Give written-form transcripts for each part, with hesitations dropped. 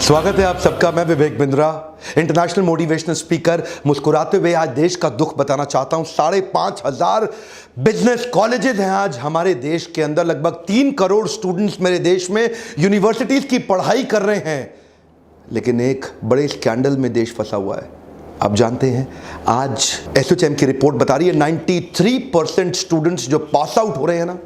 स्वागत है आप सबका। मैं Vivek Bindra, international motivational speaker. मुस्कुराते हुए आज देश का दुख बताना चाहता हूं। 5,500 बिजनेस कॉलेजेस हैं आज हमारे देश के अंदर। लगभग 3 करोड़ स्टूडेंट्स मेरे देश में यूनिवर्सिटीज की पढ़ाई कर रहे हैं, लेकिन एक बड़े स्कैंडल में देश फंसा हुआ है। आप जानते हैं, आज एसोचैम की रिपोर्ट बता रही है 93% स्टूडेंट्स जो पास आउट हो रहे हैं ना,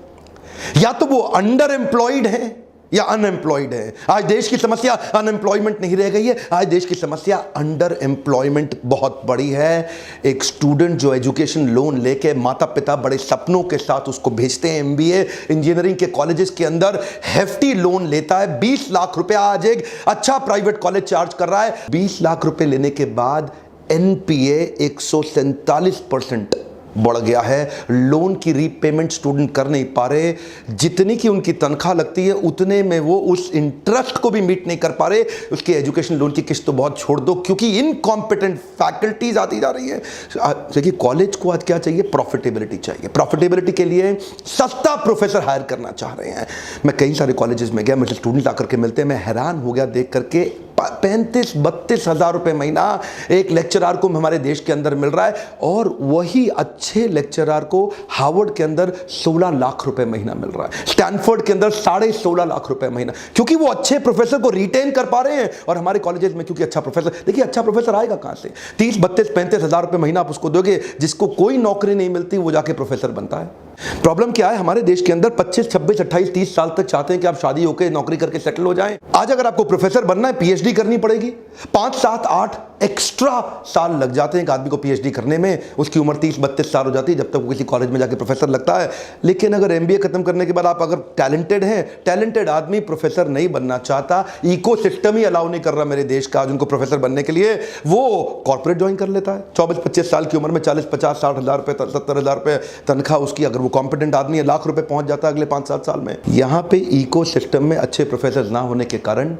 या तो वो अंडर एम्प्लॉयड हैं या अनएम्प्लॉयड है। आज देश की समस्या अनएम्प्लॉयमेंट नहीं रह गई है, आज देश की समस्या अंडर एम्प्लॉयमेंट बहुत बड़ी है। एक स्टूडेंट जो एजुकेशन लोन लेके माता पिता बड़े सपनों के साथ उसको भेजते हैं एमबीए इंजीनियरिंग के कॉलेजेस के अंदर, हेफ्टी लोन लेता है। 20 लाख रुपया आज एक अच्छा प्राइवेट कॉलेज चार्ज कर रहा है। 20 लाख रुपए लेने के बाद एनपीए 147% बढ़ गया है। लोन की रीपेमेंट स्टूडेंट कर नहीं पा रहे। जितनी की उनकी तनख्वाह लगती है उतने में वो उस इंटरेस्ट को भी मीट नहीं कर पा रहे। उसके एजुकेशन लोन की किस्त तो बहुत छोड़ दो, क्योंकि इनकॉम्पिटेंट फैकल्टीज आती जा रही है। देखिए, कॉलेज को आज क्या चाहिए? प्रॉफिटेबिलिटी चाहिए। प्रॉफिटेबिलिटी के लिए सस्ता प्रोफेसर हायर करना चाह रहे हैं। मैं कई सारे कॉलेजेस में गया, मुझे स्टूडेंट आकर के मिलते हैं, मैं हैरान हो गया देख करके। 35-32 हजार रुपए महीना एक लेक्चरर को हमारे देश के अंदर मिल रहा है, और वही अच्छे लेक्चरर को हार्वर्ड के अंदर 16 लाख रुपए महीना मिल रहा है, स्टैनफोर्ड के अंदर 16.5 लाख रुपए महीना, क्योंकि वो अच्छे प्रोफेसर को रिटेन कर पा रहे हैं। और हमारे कॉलेजेस में क्योंकि अच्छा प्रोफेसर, देखिए अच्छा प्रोफेसर आएगा कहां से? 30-32-35 हजार रुपए महीना आप उसको दोगे, जिसको कोई नौकरी नहीं मिलती वो जाके प्रोफेसर बनता है। प्रॉब्लम क्या है? हमारे देश के अंदर 25, 26, 28, 30 साल तक चाहते हैं कि आप शादी होकर नौकरी करके सेटल हो जाएं। आज अगर आपको प्रोफेसर बनना है, पीएचडी करनी पड़ेगी। 5, 7, 8 एक्स्ट्रा साल लग जाते हैं एक आदमी को पीएचडी करने में। उसकी उम्र 30-32 साल हो जाती है जब तक वो किसी कॉलेज में जाके प्रोफेसर लगता है। लेकिन अगर एमबीए खत्म करने के बाद आप अगर टैलेंटेड हैं, टैलेंटेड आदमी प्रोफेसर नहीं बनना चाहता, इकोसिस्टम ही अलाउ नहीं कर रहा मेरे देश का आज उनको प्रोफेसर बनने के लिए, वो कॉर्पोरेट ज्वाइन कर लेता है। 24-25 साल की उम्र में 40-50-60 हजार रुपए, 70 हजार रुपए तनख्वाह उसकी। अगर वो कॉम्पिटेंट आदमी है, लाख रुपए पहुंच जाता है अगले 5-7 साल में। यहां पे इकोसिस्टम में अच्छे प्रोफेसर ना होने के कारण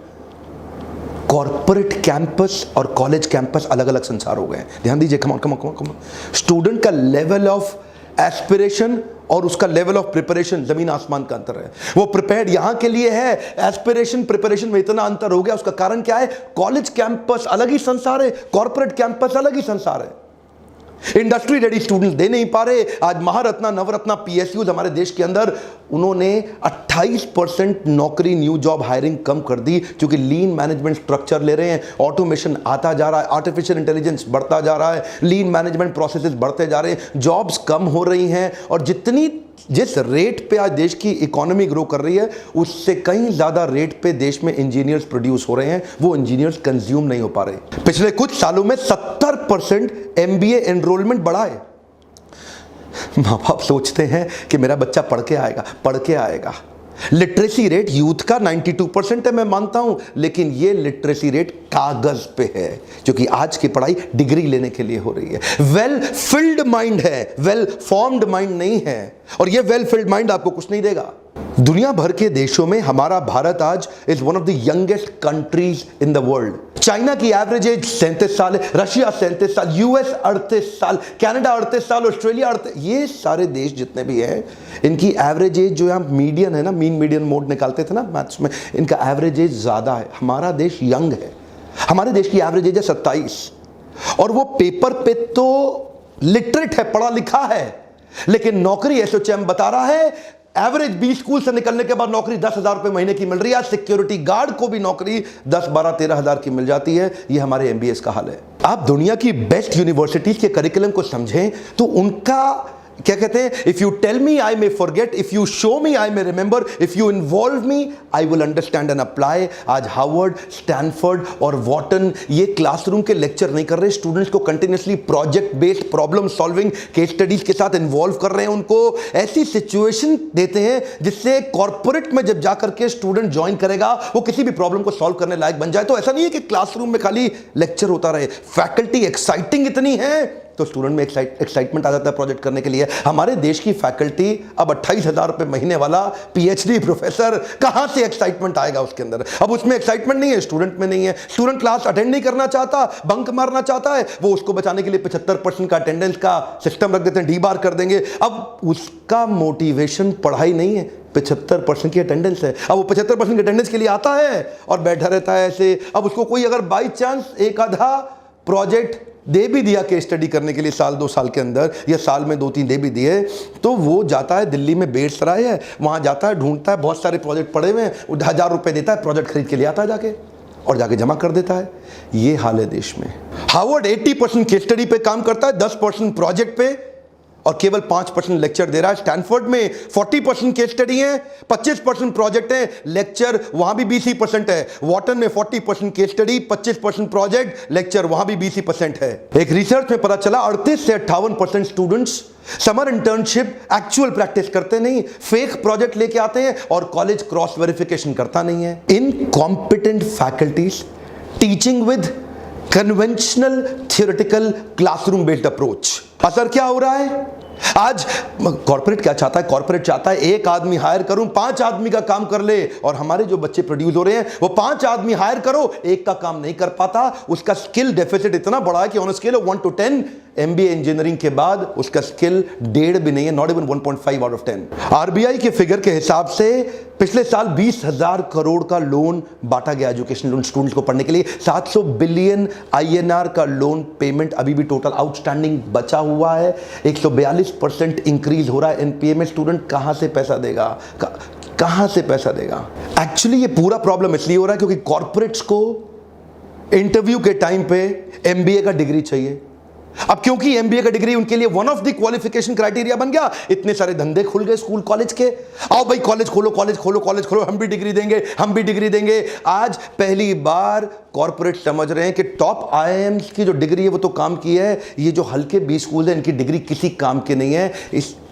कॉर्पोरेट कैंपस और कॉलेज कैंपस अलग अलग संसार हो गए हैं। ध्यान दीजिए, कम ऑन। स्टूडेंट का लेवल ऑफ एस्पिरेशन और उसका लेवल ऑफ प्रिपरेशन जमीन आसमान का अंतर है। वो प्रिपेयर्ड यहां के लिए है, एस्पिरेशन प्रिपरेशन में इतना अंतर हो गया। उसका कारण क्या है? कॉलेज कैंपस अलग ही संसार है, कॉर्पोरेट कैंपस अलग ही संसार है। इंडस्ट्री रेडी स्टूडेंट दे नहीं पा रहे। आज महारत्ना, नवरत्ना पीएसयूज हमारे देश के अंदर, उन्होंने 28% नौकरी न्यू जॉब हायरिंग कम कर दी, क्योंकि लीन मैनेजमेंट स्ट्रक्चर ले रहे हैं। ऑटोमेशन आता जा रहा है, आर्टिफिशियल इंटेलिजेंस बढ़ता जा रहा है, लीन मैनेजमेंट प्रोसेसेस बढ़ते जा रहे हैं, जॉब्स कम हो रही हैं। और जिस रेट पे आज देश की इकोनॉमी ग्रो कर रही है, उससे कहीं ज्यादा रेट पे देश में इंजीनियर्स प्रोड्यूस हो रहे हैं। वो इंजीनियर्स कंज्यूम नहीं हो पा रहे। पिछले कुछ सालों में 70% एमबीए एनरोलमेंट बढ़ा है। माँ बाप सोचते हैं कि मेरा बच्चा पढ़ के आएगा। लिटरेसी रेट यूथ का 92% है, मैं मानता हूं, लेकिन ये लिटरेसी रेट कागज पे है, क्योंकि आज की पढ़ाई डिग्री लेने के लिए हो रही है। वेल फिल्ड माइंड है, वेल फॉर्म्ड माइंड नहीं है। और ये वेल फिल्ड माइंड आपको कुछ नहीं देगा। दुनिया भर के देशों में हमारा भारत आज is one of the youngest countries in the world. China की एवरेज एज 37 साल है, रशिया 37 साल, यूएस 38 साल, कनाडा 38 साल, ऑस्ट्रेलिया 38। ये सारे देश जितने भी हैं, इनकी एवरेज एज जो हम मीडियन है ना, मीन मीडियन मोड निकालते थे ना मैथ्स में, इनका एवरेज एज ज्यादा है। हमारा देश यंग है। हमारे देश की एवरेज एज है 27, और वो पेपर पे तो लिटरेट है, पढ़ा लिखा है, लेकिन नौकरी एसोचैम बता रहा है एवरेज 20 स्कूल से निकलने के बाद नौकरी 10,000 रुपए महीने की मिल रही है। सिक्योरिटी गार्ड को भी नौकरी 10, 12, 13 हजार की मिल जाती है। ये हमारे एमबीएस का हाल है। आप दुनिया की बेस्ट यूनिवर्सिटीज के करिकुलम को समझें तो उनका क्या कहते हैं? If you tell me I may forget, if you show me I may remember, if you involve me I will understand and apply. आज हार्वर्ड, स्टैनफोर्ड और वॉटन ये क्लासरूम के लेक्चर नहीं कर रहे, स्टूडेंट्स को continuously project based problem solving case studies के साथ इन्वॉल्व कर रहे हैं। उनको ऐसी सिचुएशन देते हैं जिससे कॉर्पोरेट में जब जाकर के स्टूडेंट ज्वाइन करेगा वो किसी भी प्रॉब्लम को सॉल्व करने लायक बन जाए। तो ऐसा नहीं है कि क्लासरूम में खाली लेक्चर होता रहे। फैकल्टी एक्साइटिंग इतनी है तो स्टूडेंट में एक्साइटमेंट आ जाता है प्रोजेक्ट करने के लिए। हमारे देश की फैकल्टी अब 28,000 रुपए महीने वाला पीएचडी प्रोफेसर, कहां से एक्साइटमेंट आएगा उसके अंदर? अब उसमें एक्साइटमेंट नहीं है, स्टूडेंट में नहीं है। स्टूडेंट क्लास अटेंड नहीं करना चाहता, बंक मारना चाहता है, वो उसको बचाने के लिए 75% का अटेंडेंस का सिस्टम रख देते हैं, डी बार कर देंगे। अब उसका मोटिवेशन पढ़ाई नहीं है, 75% की अटेंडेंस है। अब वो 75% की अटेंडेंस के लिए आता है और बैठा रहता है ऐसे। अब उसको कोई अगर बाई चांस एक आधा प्रोजेक्ट दे भी दिया केस स्टडी करने के लिए साल 2 साल के अंदर, या साल में 2-3 दे भी दिए, तो वो जाता है दिल्ली में बेड़सराय है, वहां जाता है, ढूंढता है, बहुत सारे प्रोजेक्ट पड़े हुए हैं, 1000 रुपए देता है, प्रोजेक्ट खरीद के लिए आता है जाके और जाके जमा कर देता है। ये हाल है देश में। हार्वर्ड 80% केस स्टडी पे काम करता है, 10% प्रोजेक्ट पे, और केवल 5% लेक्चर दे रहा है। स्टैनफोर्ड में 40% केस स्टडी है, 25% प्रोजेक्ट है, लेक्चर वहां भी 20% है। वॉटन में 40% केस स्टडी, 25% प्रोजेक्ट, लेक्चर वहां भी 20% है। एक रिसर्च में पता चला 38 से 58% students summer internship actual practice करते नहीं, फेक प्रोजेक्ट लेके आते हैं और कॉलेज क्रॉस वेरिफिकेशन करता नहीं है। Incompetent faculties teaching with conventional theoretical classroom based approach. असर क्या हो रहा है? आज कॉर्पोरेट क्या चाहता है? कॉर्पोरेट चाहता है एक आदमी हायर करूं, 5 आदमी का काम कर ले। और हमारे जो बच्चे प्रोड्यूस हो रहे हैं, वो 5 आदमी हायर करो, एक का काम नहीं कर पाता। उसका स्किल डेफिसिट इतना बड़ा है कि on scale of 1 to 10 MBA engineering के बाद उसका स्किल 1.5 भी नहीं है, not even 1.5 out of 10। RBI के फिगर के हिसाब से पिछले साल 20,000 करोड़ का लोन बांटा गया एजुकेशन लोन स्टूडेंट्स को पढ़ने के लिए। 700 बिलियन INR का लोन पेमेंट अभी भी टोटल आउटस्टैंडिंग बचा हुआ है। 142% इंक्रीज हो रहा है एनपीए में। स्टूडेंट कहां से पैसा देगा? कहां से पैसा देगा? एक्चुअली ये पूरा प्रॉब्लम इसलिए हो रहा है क्योंकि कॉर्पोरेट्स को इंटरव्यू के टाइम पे एमबीए का डिग्री चाहिए। अब क्योंकि एमबीए का डिग्री उनके लिए one of the qualification criteria बन गया, इतने सारे धंधे खुल गए स्कूल कॉलेज के। आओ भाई कॉलेज खोलो, कॉलेज खोलो, कॉलेज खोलो, हम भी डिग्री देंगे, हम भी डिग्री देंगे। आज पहली बार कॉर्पोरेट समझ रहे हैं कि टॉप आईआईएम्स की जो डिग्री है वो तो काम की है, ये जो हल्के 20 स्कूल है इनकी डिग्री किसी काम के नहीं है।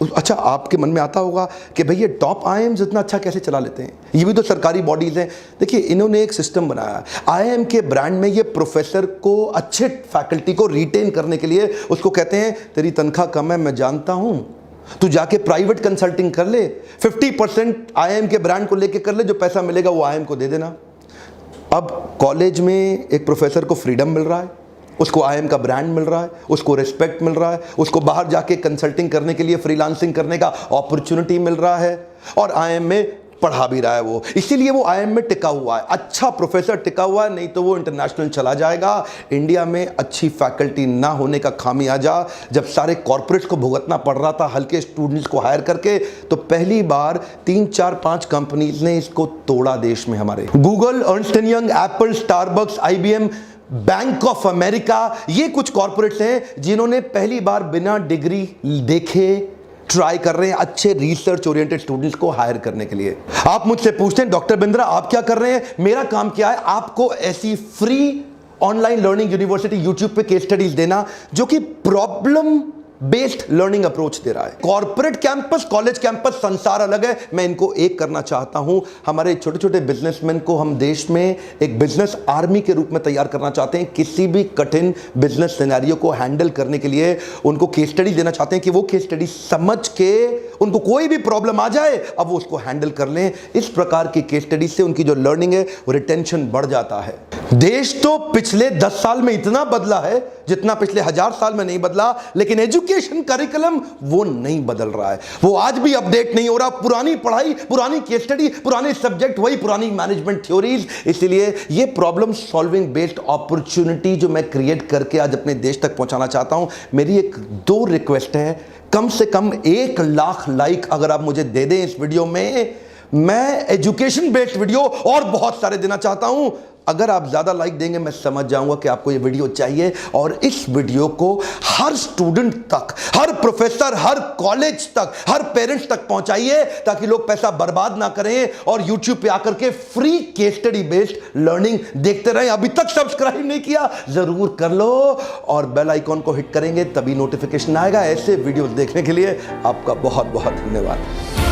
अच्छा, आपके मन में आता होगा कि भाई ये टॉप आईआईएम्स इतना अच्छा कैसे चला लेते हैं? ये भी तो सरकारी बॉडीज हैं। देखिए, इन्होंने एक सिस्टम बनाया आईआईएम के ब्रांड में। ये प्रोफेसर को, अच्छे फैकल्टी को रिटेन करने के लिए उसको कहते हैं तेरी तनख्वाह कम है, मैं जानता हूं, तू जाके प्राइवेट कंसल्टिंग कर ले, 50% आईआईएम के ब्रांड को लेके कर ले, जो पैसा मिलेगा वो आईआईएम को दे देना। अब कॉलेज में एक प्रोफेसर को फ्रीडम मिल रहा है, उसको आईआईएम का ब्रांड मिल रहा है, उसको रिस्पेक्ट मिल रहा है, उसको बाहर जाके कंसल्टिंग करने के लिए, फ्रीलांसिंग करने का अपॉर्चुनिटी मिल रहा है, और आईआईएम में पढ़ा भी रहा है वो। इसीलिए वो आईआईएम में टिका हुआ है। अच्छा प्रोफेसर टिका हुआ है, नहीं तो वो इंटरनेशनल चला जाएगा। इंडिया में अच्छी फैकल्टी ना होने का खामियाजा जब सारे कॉर्पोरेट्स को भुगतना पड़ रहा था हल्के स्टूडेंट्स को हायर करके, तो पहली बार 3, 4, 5 कंपनीज ने इसको तोड़ा देश में हमारे। Google, Ernst and young, Apple, Starbucks, IBM, bank of America, ये कुछ कॉर्पोरेट्स हैं जिन्होंने पहली बार बिना डिग्री देखे ट्राई कर रहे हैं अच्छे रिसर्च ओरिएंटेड स्टूडेंट्स को हायर करने के लिए। आप मुझसे पूछते हैं डॉक्टर बिंद्रा आप क्या कर रहे हैं? मेरा काम क्या है? आपको ऐसी free online learning university YouTube पे केस स्टडीज देना जो कि प्रॉब्लम बेस्ड लर्निंग अप्रोच दे रहा है। कॉर्पोरेट कैंपस, कॉलेज कैंपस, संसार अलग है। मैं इनको एक करना चाहता हूं। हमारे छोटे छोटे बिजनेसमैन को हम देश में एक बिजनेस आर्मी के रूप में तैयार करना चाहते हैं। किसी भी कठिन बिजनेस सिनेरियो को हैंडल करने के लिए उनको केस स्टडी देना चाहते हैं कि वो केस स्टडी समझ के उनको कोई भी प्रॉब्लम आ जाए अब वो उसको हैंडल कर लें। इस प्रकार की केस स्टडी से उनकी जो लर्निंग है वो रिटेंशन बढ़ जाता है। देश तो पिछले 10 साल में इतना बदला है जितना पिछले 1000 साल में नहीं बदला, लेकिन एजुकेशन करिकुलम वो नहीं बदल रहा है, वो आज भी अपडेट नहीं हो रहा। पुरानी पढ़ाई, पुरानी केस स्टडी, पुराने सब्जेक्ट, वही पुरानी मैनेजमेंट थ्योरीज। इसलिए ये प्रॉब्लम सॉल्विंग बेस्ड अपॉर्चुनिटी जो मैं क्रिएट करके आज अपने देश तक पहुंचाना चाहता हूं, मेरी एक 2 रिक्वेस्ट है। कम से कम 1 लाख लाइक अगर आप मुझे दे दें इस वीडियो में, मैं एजुकेशन बेस्ड वीडियो और बहुत सारे देना चाहता हूं। अगर आप ज्यादा लाइक देंगे मैं समझ जाऊंगा कि आपको ये वीडियो चाहिए, और इस वीडियो को हर स्टूडेंट तक, हर प्रोफेसर, हर कॉलेज तक, हर पेरेंट्स तक पहुंचाइए ताकि लोग पैसा बर्बाद ना करें और YouTube पे आकर के free case study based learning देखते रहें। अभी तक सब्सक्राइब नहीं किया जरूर कर लो और बेल आइकॉन को हिट करेंगे तभी नोटिफिकेशन आएगा। ऐसे वीडियोस देखने के लिए आपका बहुत बहुत धन्यवाद।